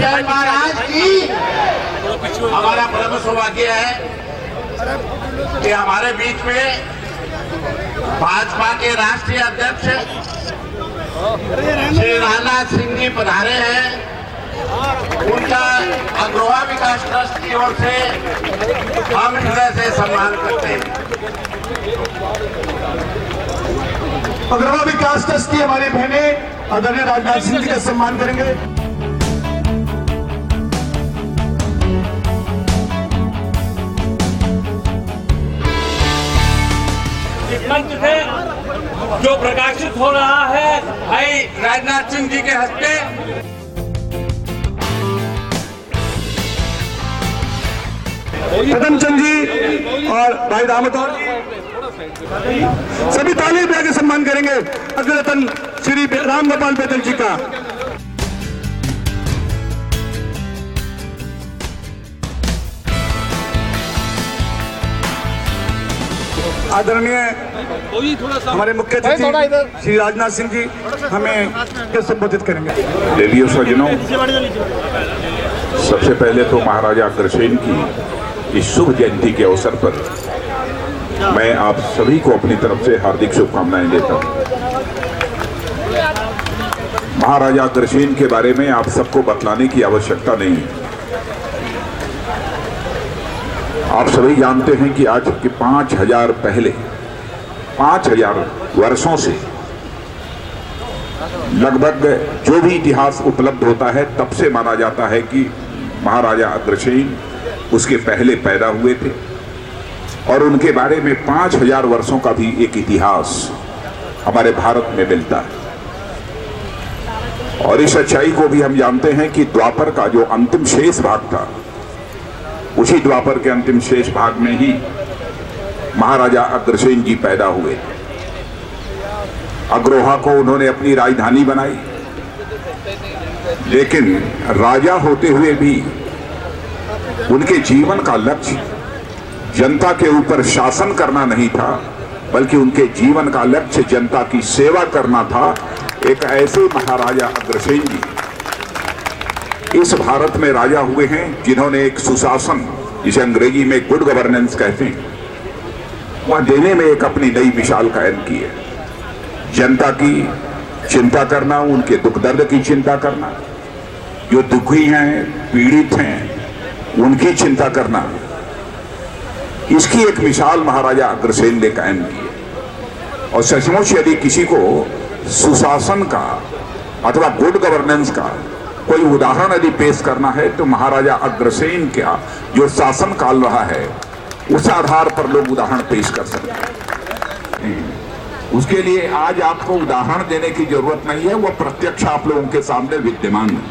अटल महाराज की। हमारा परम सौभाग्य है कि हमारे बीच में भाजपा के राष्ट्रीय अध्यक्ष श्री राजनाथ सिंह जी पधारे हैं। उनका अग्रवा विकास ट्रस्ट की ओर से हम हृदय से सम्मान करते हैं। अग्रवा विकास ट्रस्ट की हमारी बहनें आदरणीय राजनाथ सिंह जी का सम्मान करेंगे। मंच से जो प्रकाशित हो रहा है भाई राजनाथ सिंह जी के हस्ते, कदमचंद जी और भाई दामोदर जी सभी ताली बजा के सम्मान करेंगे अग्ररत्न श्री राम गोपाल बेदल जी का। आदरणीय हमारे मुख्य अतिथि श्री राजनाथ सिंह जी हमें संबोधित करेंगे। रेडियो सज्जनों, सबसे पहले तो महाराजा अग्रसेन की इस शुभ जयंती के अवसर पर मैं आप सभी को अपनी तरफ से हार्दिक शुभकामनाएं देता हूं। महाराजा अग्रसेन के बारे में आप सबको बतलाने की आवश्यकता नहीं है। आप सभी जानते हैं कि आज के 5000 पहले 5000 वर्षों से लगभग जो भी इतिहास उपलब्ध होता है तब से माना जाता है कि महाराजा अग्रसेन उसके पहले पैदा हुए थे और उनके बारे में 5000 वर्षों का भी एक इतिहास हमारे भारत में मिलता है। और इस सच्चाई को भी हम जानते हैं कि द्वापर का जो अंतिम शेष भाग था, उसी द्वापर के अंतिम शेष भाग में ही महाराजा अग्रसेन जी पैदा हुए। अग्रोहा को उन्होंने अपनी राजधानी बनाई, लेकिन राजा होते हुए भी उनके जीवन का लक्ष्य जनता के ऊपर शासन करना नहीं था, बल्कि उनके जीवन का लक्ष्य जनता की सेवा करना था। एक ऐसे महाराजा अग्रसेन जी इस भारत में राजा हुए हैं जिन्होंने एक सुशासन, जिसे अंग्रेजी में गुड गवर्नेंस कहते हैं, वह देने में एक अपनी नई मिसाल कायम की है। जनता की चिंता करना, उनके दुख दर्द की चिंता करना, जो दुखी हैं, पीड़ित हैं, उनकी चिंता करना, इसकी एक मिसाल महाराजा अग्रसेन ने कायम की है। और सचमुच यदि किसी को सुशासन का अथवा गुड गवर्नेंस का कोई उदाहरण यदि पेश करना है तो महाराजा अग्रसेन का जो शासन काल रहा है उस आधार पर लोग उदाहरण पेश कर सकते हैं। उसके लिए आज आपको उदाहरण देने की जरूरत नहीं है, वह प्रत्यक्ष आप लोगों के सामने विद्यमान है।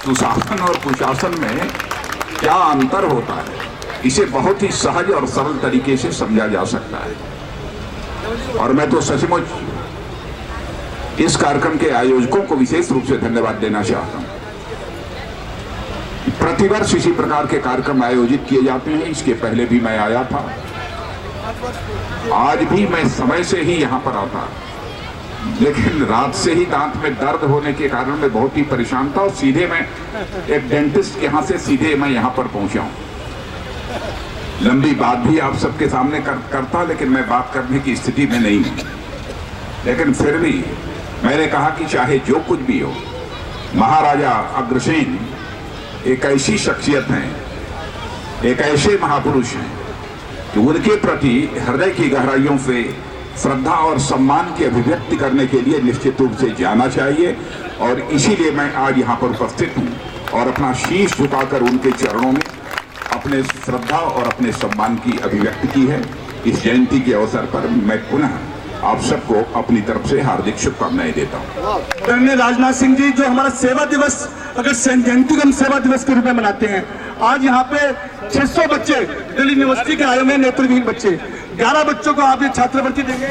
सुशासन और कुशासन में क्या अंतर होता है, इसे बहुत ही सहज और सरल तरीके से समझा जा सकता है। और मैं तो सचमुच इस कार्यक्रम के आयोजकों को विशेष रूप से धन्यवाद देना चाहता हूं। प्रतिवर्ष इसी प्रकार के कार्यक्रम आयोजित किए जाते हैं। इसके पहले भी मैं आया था, आज भी मैं समय से ही यहां पर आता, लेकिन रात से ही दांत में दर्द होने के कारण मैं बहुत ही परेशान था और सीधे मैं एक डेंटिस्ट के यहां से सीधे मैं यहां पर पहुंचा हूं। लंबी बात भी आप सबके सामने करता, लेकिन मैं बात करने की स्थिति में नहीं हूं। लेकिन फिर भी मैंने कहा कि चाहे जो कुछ भी हो, महाराजा अग्रसेन एक ऐसी शख्सियत हैं, एक ऐसे महापुरुष हैं कि उनके प्रति हृदय की गहराइयों से श्रद्धा और सम्मान की अभिव्यक्ति करने के लिए निश्चित रूप से जाना चाहिए। और इसीलिए मैं आज यहाँ पर उपस्थित हूँ और अपना शीश झुकाकर उनके चरणों में अपने श्रद्धा और अपने सम्मान की अभिव्यक्ति की है। इस जयंती के अवसर पर मैं पुनः आप सबको अपनी तरफ से हार्दिक शुभकामनाएं देता हूँ। राजनाथ सिंह जी, जो हमारा सेवा दिवस अगर जयंती को हम सेवा दिवस के रूप में मनाते हैं, आज यहाँ पे 600 बच्चे दिल्ली यूनिवर्सिटी के आए हुए नेत्रहीन बच्चे, 11 बच्चों को आप ये छात्रवृत्ति देंगे।